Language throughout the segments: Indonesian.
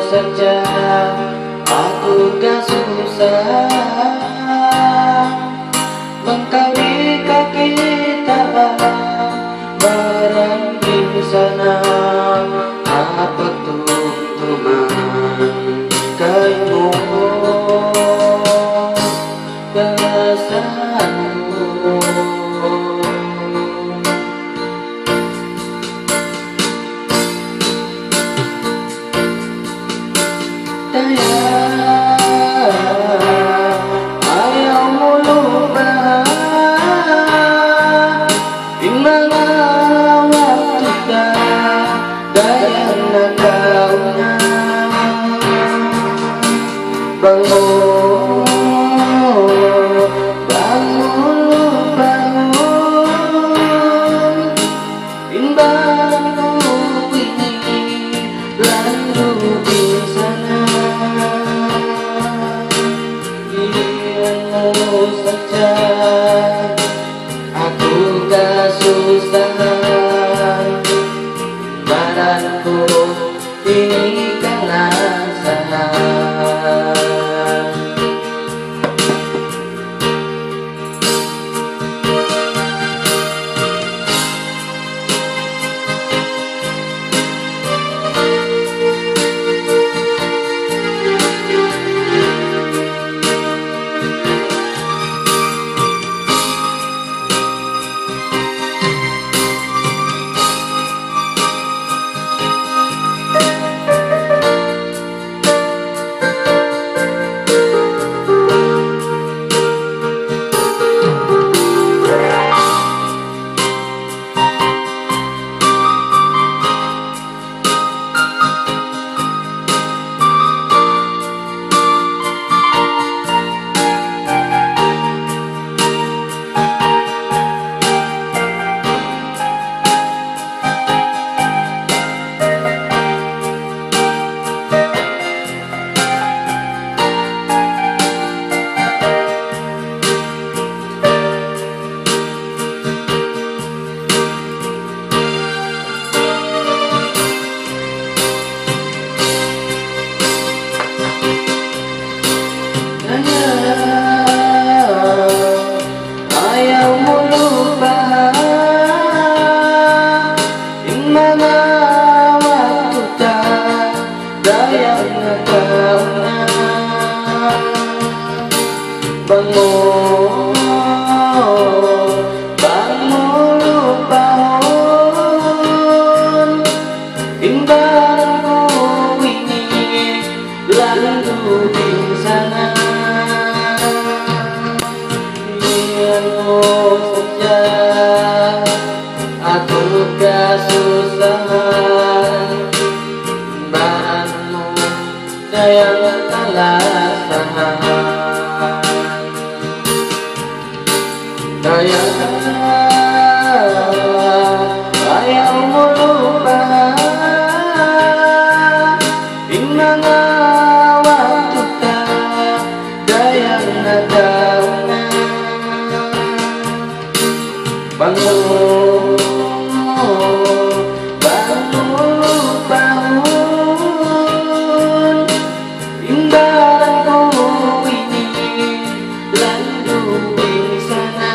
saja aku gak susah mengkali kaki tak barang di sana apa tuh teman kaimu kesanmu saja aku gak susah badanku ini karena salah. Bangun lupaun timbanganku ini lalu di sana biarmu saja aku gak susah bahanmu daya alasan ayahmu lupa dimana waktu tak daya nadauna bangun bangun timbanganku ini lalu di sana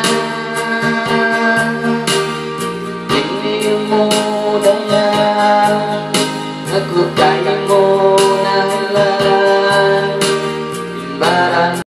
daya aku kaimu nahla